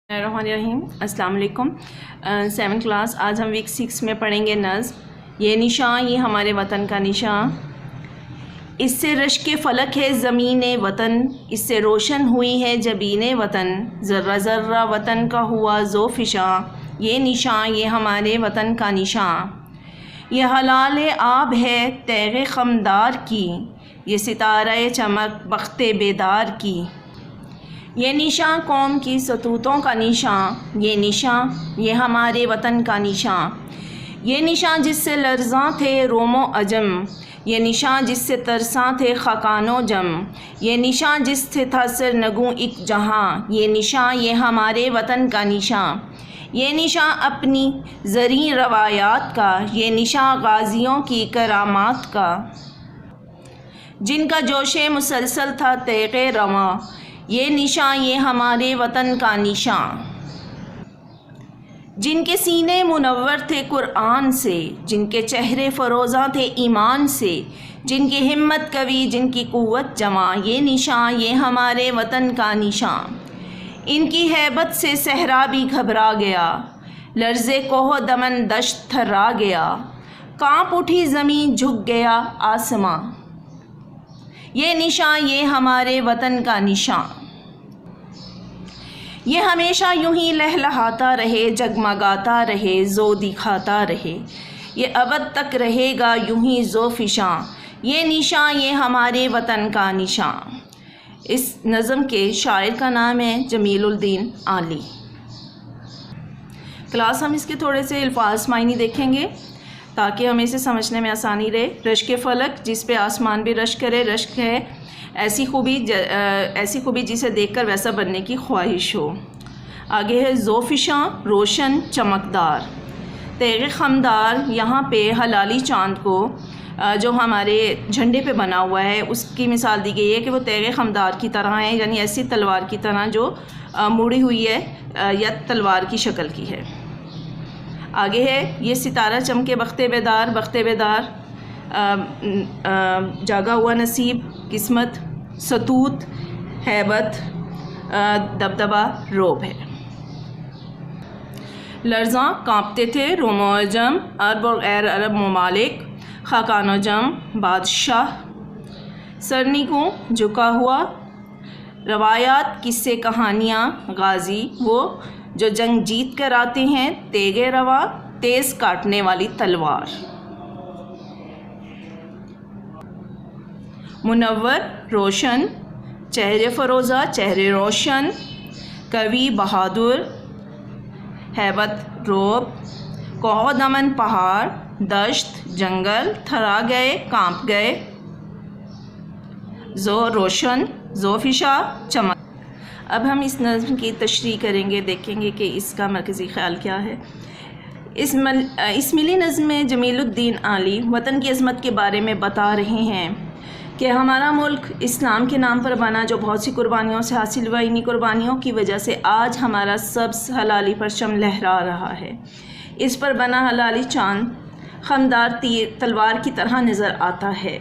रहीम अस्सलाम वालेकुम। 7th class आज हम वीक 6 में पढ़ेंगे नज़्म। ये निशान ये हमारे वतन का निशान, इससे रश्क फ़लक है ज़मीन वतन, इससे रोशन हुई है जबीन वतन, ज़र्रा ज़र्रा वतन का हुआ ज़ोफ़िशा, ये निशान ये हमारे वतन का निशान। ये हलाल आब है तैग़ ख़मदार की, ये सितारा चमक बख्ते बेदार की। ये निशान कौम की सतूतों का निशान, ये निशान ये हमारे वतन का निशान। ये निशान जिससे लर्ज़ां थे रोमो अजम, ये निशान जिससे तरसां थे ख़ाकानो जम, ये निशान जिससे था सरनगू एक जहां, ये निशान ये हमारे वतन का निशान। ये निशान अपनी ज़री रवायात का, ये निशान गाज़ियों की करामात का, जिनका जोशे मुसलसल था तेग़े रवां, ये निशान ये हमारे वतन का निशान। जिनके सीने मुनव्वर थे कुरान से, जिनके चेहरे फ़रोज़ा थे ईमान से, जिनकी हिम्मत कवी जिनकी क़ुव्वत जवां, ये निशान ये हमारे वतन का निशान। इनकी हैबत से सहरा भी घबरा गया, लर्ज़े कोह दमन दश्त थर्रा गया, काँप उठी ज़मीन झुक गया आसमां, ये निशान ये हमारे वतन का निशान। ये हमेशा यूं ही लहलहाता रहे, जगमगाता रहे, ज़ो दिखाता रहे, ये अबद तक रहेगा यूं ही ज़ोफ़िशा, ये निशान ये हमारे वतन का निशान। इस नज़म के शायर का नाम है जमीलुद्दीन आली। क्लास हम इसके थोड़े से अल्फाज मायने देखेंगे ताकि हमें इसे समझने में आसानी रहे। रश्क फ़लक जिस पे आसमान भी रश्क करे, रश्क है ऐसी खूबी जिसे देखकर वैसा बनने की ख्वाहिश हो। आगे है ज़ोफ़िशा रोशन चमकदार। तेग़ ख़मदार यहाँ पे हलाली चाँद को जो हमारे झंडे पे बना हुआ है उसकी मिसाल दी गई है कि वो तेग़ ख़मदार की तरह है, यानी ऐसी तलवार की तरह जो मुड़ी हुई है या तलवार की शक्ल की है। आगे है ये सितारा चमके बख्ते बेदार जागा हुआ नसीब किस्मत, सतूत हैबत दबदबा रोब है। लर्ज़ां काँपते थे रोमो अजम, अरब और गैर अरब ममालिक, ख़ाकानो जम बादशाह, सरनी को झुका हुआ, रवायात किस्से कहानियाँ, गाज़ी वो जो जंग जीत कर आते हैं, तेगे रवा तेज़ काटने वाली तलवार, मुनव्वर रोशन चेहरे फ़रोज़ा चेहरे रोशन, कवि बहादुर, हैबत रोब, कोह दमन पहाड़, दश्त जंगल, थरा गए कांप गए, ज़ो रोशन ज़ोफ़िशा चमक। अब हम इस नज़्म की तशरीह करेंगे, देखेंगे कि इसका मरकज़ी ख़्याल क्या है। इस मिली नज़्म में जमीलुद्दीन आली वतन की अज़मत के बारे में बता रहे हैं कि हमारा मुल्क इस्लाम के नाम पर बना, जो बहुत सी कुर्बानियों से हासिल हुआ, इन्हीं कुर्बानियों की वजह से आज हमारा सब्ज़ हलाली परचम लहरा रहा है। इस पर बना हलाली चाँद ख़मदार तीर तलवार की तरह नज़र आता है।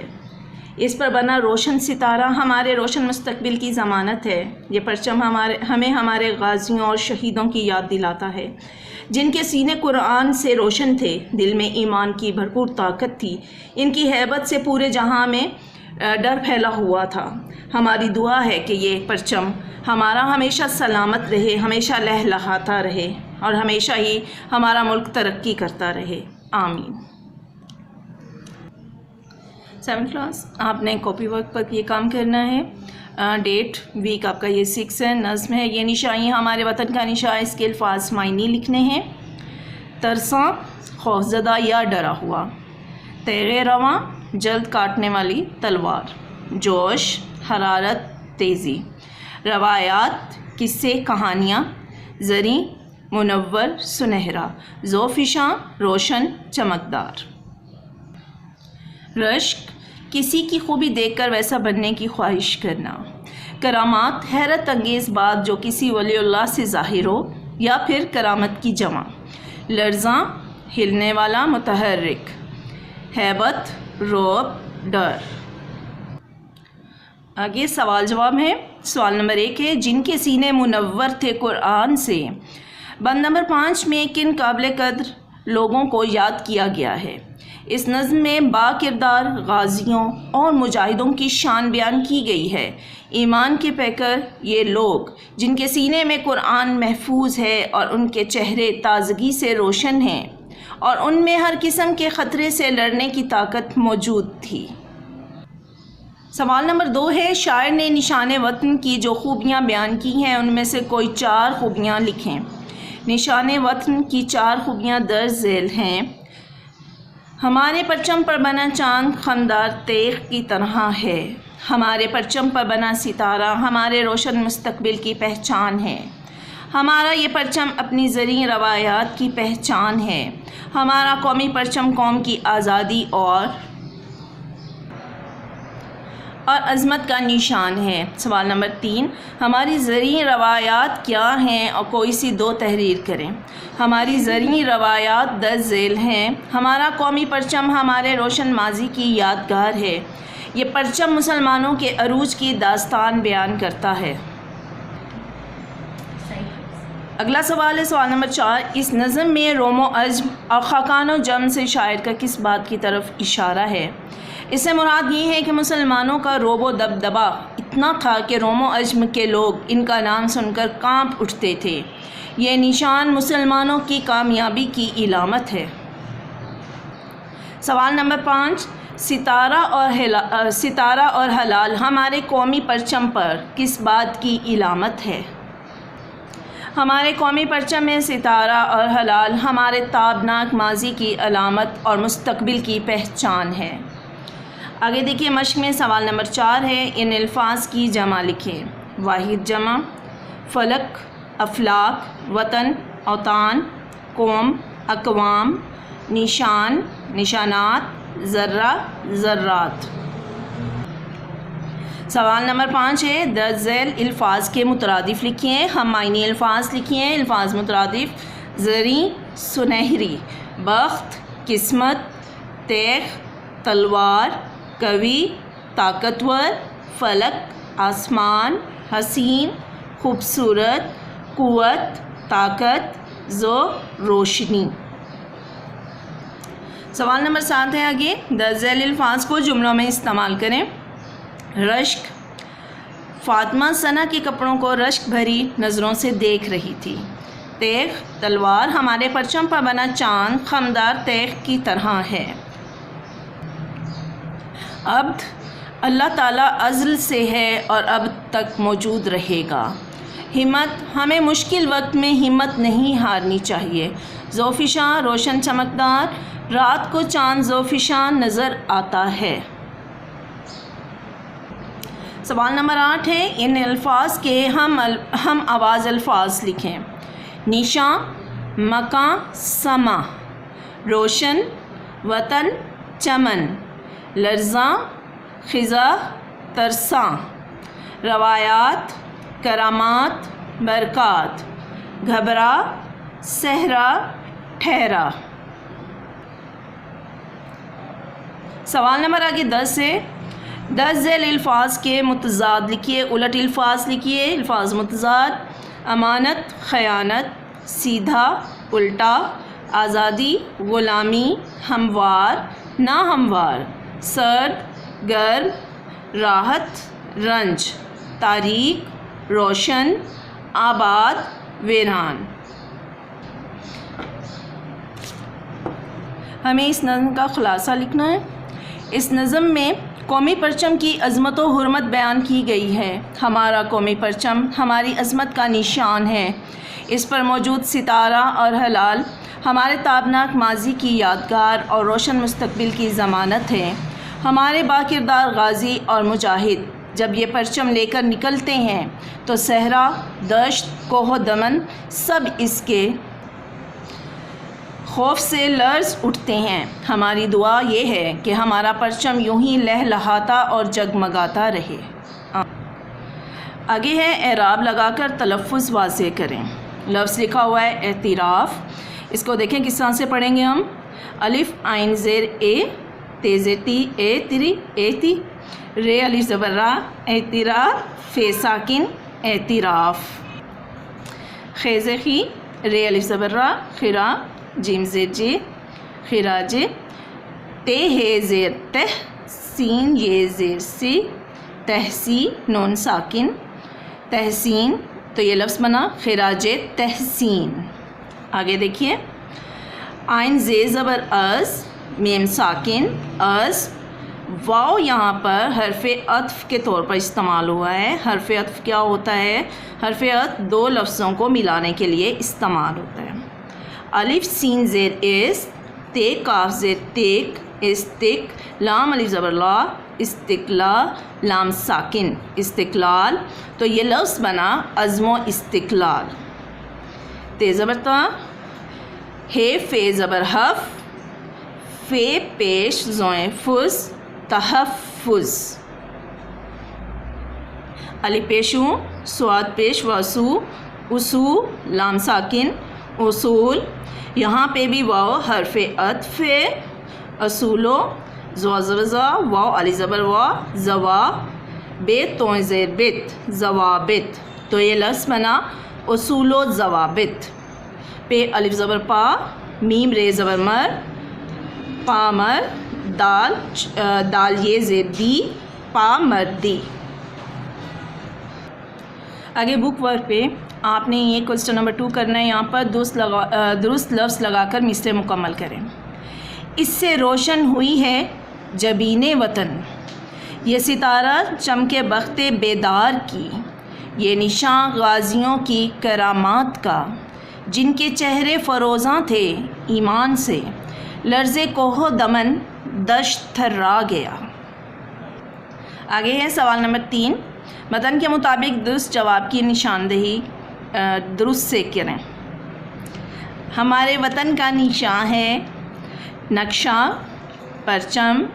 इस पर बना रोशन सितारा हमारे रोशन मुस्तकबिल की ज़मानत है। ये परचम हमें हमारे गाज़ियों और शहीदों की याद दिलाता है, जिनके सीने कुरान से रोशन थे, दिल में ईमान की भरपूर ताकत थी, इनकी हैबत से पूरे जहां में डर फैला हुआ था। हमारी दुआ है कि ये परचम हमारा हमेशा सलामत रहे, हमेशा लहलहाता रहे और हमेशा ही हमारा मुल्क तरक्की करता रहे। आमीन। 7th क्लास आपने कॉपी वर्क पर ये काम करना है। डेट वीक आपका ये 6 है। नज़्म है ये निशान ये हमारे वतन का निशान, इसके अल्फाज मायने लिखने हैं। तरसा खौफज़दा या डरा हुआ, तेग़े रवां जल्द काटने वाली तलवार, जोश हरारत तेज़ी, रवायात किस्से कहानियाँ, ज़री मुनव्वर सुनहरा, ज़ोफ़िशा रोशन चमकदार। रश्क किसी की खूबी देखकर वैसा बनने की ख्वाहिश करना। करामात हैरत अंगेज़ बात जो किसी वलीउल्लाह से ज़ाहिर हो या फिर करामत की जमा। लर्ज़ां हिलने वाला मुतहर्रिक, हैबत रोब डर। आगे सवाल जवाब है। سوال نمبر 1 ہے جن کے سینے منور تھے قرآن سے۔ بند نمبر 5 میں کن قابل قدر لوگوں کو یاد کیا گیا ہے؟ اس نظم میں با کردار غازیوں اور مجاہدوں کی شان بیان کی گئی ہے۔ ایمان کے پیکر یہ لوگ جن کے سینے میں قرآن محفوظ ہے اور ان کے چہرے تازگی سے روشن ہیں اور ان میں ہر قسم کے خطرے سے لڑنے کی طاقت موجود تھی۔ سوال نمبر 2 ہے شاعر نے نشان وطن کی جو خوبیاں بیان کی ہیں ان میں سے کوئی 4 خوبیاں لکھیں۔ نشان وطن کی 4 خوبیاں درج ذیل ہیں۔ ہمارے پرچم پر بنا چاند خمدار تیغ کی طرح ہے، ہمارے پرچم پر بنا ستارہ ہمارے روشن مستقبل کی پہچان ہے، ہمارا یہ پرچم اپنی زرعی روایات کی پہچان ہے، ہمارا قومی پرچم قوم کی آزادی اور عظمت کا نشان ہے۔ سوال نمبر 3 ہماری زرعی روایات کیا ہیں اور کوئی سی 2 تحریر کریں۔ ہماری زرعی روایات درج ذیل ہیں۔ ہمارا قومی پرچم ہمارے روشن ماضی کی یادگار ہے، یہ پرچم مسلمانوں کے عروج کی داستان بیان کرتا ہے۔ اگلا سوال ہے سوال نمبر 4 اس نظم میں روم و عجم اور خاقان و جم سے شاعر کا کس بات کی طرف اشارہ ہے؟ اس سے مراد یہ ہے کہ مسلمانوں کا رعب و دبدبا اتنا تھا کہ روم و عجم کے لوگ ان کا نام سن کر کانپ اٹھتے تھے، یہ نشان مسلمانوں کی کامیابی کی علامت ہے۔ سوال نمبر 5 ستارہ اور ہلال ہمارے قومی پرچم پر کس بات کی علامت ہے؟ ہمارے قومی پرچم میں ستارہ اور ہلال ہمارے تابناک ماضی کی علامت اور مستقبل کی پہچان ہے۔ آگے دیکھیے مشق میں سوال نمبر 4 ہے ان الفاظ کی جمع لکھیں۔ واحد جمع فلک، افلاک، وطن، اوطان، قوم، اقوام، نشان، نشانات، ذرہ، ذرات۔ سوال نمبر 5 ہے درج ذیل الفاظ کے مترادف لکھیں۔ ہم معنی الفاظ لکھیں۔ الفاظ مترادف زرعی، سنہری، بخت، قسمت، تیغ، تلوار، قوی، طاقتور، فلک، آسمان، حسین، خوبصورت، قوت، طاقت، روشنی۔ سوال نمبر 7 ہے آگے درج ذیل الفاظ کو جملوں میں استعمال کریں۔ رشک، فاطمہ ثنا کے کپڑوں کو رشک بھری نظروں سے دیکھ رہی تھی۔ تیغ، تلوار ہمارے پرچم پر بنا چاند خمدار تیغ کی طرح ہے۔ عبد، اللہ تعالیٰ ازل سے ہے اور اب تک موجود رہے گا۔ ہمت، ہمیں مشکل وقت میں ہمت نہیں ہارنی چاہیے۔ ذوفشاں، روشن چمکدار، رات کو چاند ذوفشاں نظر آتا ہے۔ سوال نمبر 8 ہے ان الفاظ کے ہم آواز الفاظ لکھیں۔ نشاں، مکاں، سما، روشن، وطن، چمن، لرزاں، خزاں، ترساں، روایات، کرامات، برکات، گھبرا، صحرا، ٹھہرا۔ سوال نمبر آگے 10 ہے درج ذیل الفاظ کے متضاد لکھیے، الٹ الفاظ لکھیے۔ الفاظ متضاد امانت، خیانت، سیدھا، الٹا، آزادی، غلامی، ہموار، ناہموار، سرد، گرم، راحت، رنج، تاریک، روشن، آباد، ویران۔ ہمیں اس نظم کا خلاصہ لکھنا ہے۔ اس نظم میں قومی پرچم کی عظمت و حرمت بیان کی گئی ہے۔ ہمارا قومی پرچم ہماری عظمت کا نشان ہے۔ اس پر موجود ستارہ اور ہلال ہمارے تابناک ماضی کی یادگار اور روشن مستقبل کی ضمانت ہے۔ ہمارے باکردار غازی اور مجاہد جب یہ پرچم لے کر نکلتے ہیں تو صحرا، دشت، کوہ و دمن سب اس کے خوف سے لرز اٹھتے ہیں۔ ہماری دعا یہ ہے کہ ہمارا پرچم یوں ہی لہلہاتا اور جگمگاتا رہے۔ آگے ہے اعراب لگا کر تلفظ واضح کریں۔ لفظ لکھا ہوا ہے اعتراف، اس کو دیکھیں کس طرح سے پڑھیں گے ہم۔ الف عین زیر اے، تیز تی، اے تری، اے تی، रे अलिफ ज़बर रा एतिराफ फे साकिन एतिराफ खे ज़े खी रे अलिफ ज़बर रा खिरा जीम ज़ेर जे खिराजे ते हे ज़ेर तह सीन ये ज़ेर से तहसी नून साकिन तहसीन, तो ये लफ्ज़ बना खिराजे तहसीन। आगे देखिए आइन ज़े ज़बर अज़ मीम साकिन अज़, वाव यहाँ पर हरफ़ अत्फ़ के तौर पर इस्तेमाल हुआ है। हरफ़ अत्फ़ क्या होता है? हरफ़ अत्फ़ दो लफ्ज़ों को मिलाने के लिए इस्तेमाल होता है। अलिफ सीन ज़ेर इस ते काफ ज़ेर तेक इस्तिक लाम अलिफ ज़बर ला इस्तिकला लाम साकिन इस्तिकलाल, तो ये लफ्ज़ बना अज़्मो इस्तिकलाल। ते ज़बर ता हे फ़े ज़बर हफ़ फ़े पेश ज़ोए फुज़ तहफ़ुज़ अलिफ पेशू स्वाद पेश वसू उसू लाम साकिन उसूल, यहाँ पे भी वाव हरफ़ अत्फ़ असूलो ज़वा वाव अलिफ ज़बर वा ज़वा बेत तो ज़ेर बित ज़वाबित, तो ये लफ्ज़ बना उसूलो ज़वाबित। पे अलिफ ज़बर पा मीम रे ज़बर मर पामर दाल दाल ये ज़ेर दी पा मर्दी। आगे बुक वर्क पे आपने ये क्वेश्चन नंबर 2 करना है। यहाँ पर दुरुस्त लफ्ज़ लगाकर मिसरे मुकम्मल करें। इससे रोशन हुई है जबीने वतन, ये सितारा चमके बख्ते बेदार की, ये निशान गाजियों की करामात का, जिनके चेहरे फ़रोज़ां थे ईमान से, लर्ज़े कोहो दमन दश्त थर्रा गया। आगे है सवाल नंबर 3, मतन के मुताबिक दुरुस्त जवाब की निशानदेही दुरुस्त से करें। हमारे वतन का निशान है नक्शा, परचम,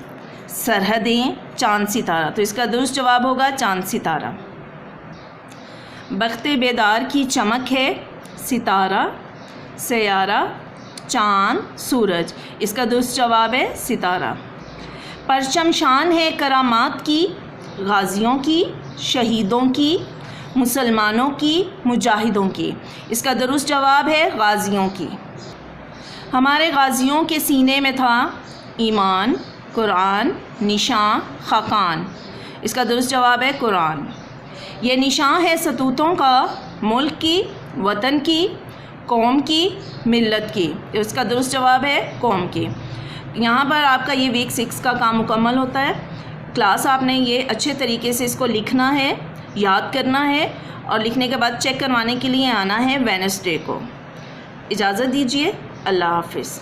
सरहदें, चाँद सितारा, तो इसका दुरुस्त जवाब होगा चाँद सितारा। बख्ते बेदार की चमक है सितारा, सयारा, चाँद, सूरज, इसका दुरुस्त जवाब है सितारा। परचम शान है करामात की, गाजियों की, शहीदों की, मुसलमानों की, मुजाहिदों की, इसका दुरुस्त जवाब है गाजियों की। हमारे गाजियों के सीने में था ईमान, कुरान, निशान, खाकान, इसका दुरुस्त जवाब है कुरान। ये निशान है सतूतों का मुल्क की, वतन की, कौम की, मिल्लत की, इसका दुरुस्त जवाब है कौम की। यहाँ पर आपका ये वीक 6 का काम मुकम्मल होता है। क्लास आपने ये अच्छे तरीके से इसको लिखना है, याद करना है और लिखने के बाद चेक करवाने के लिए आना है वेडनेसडे को। इजाज़त दीजिए, अल्लाह हाफ़िज़।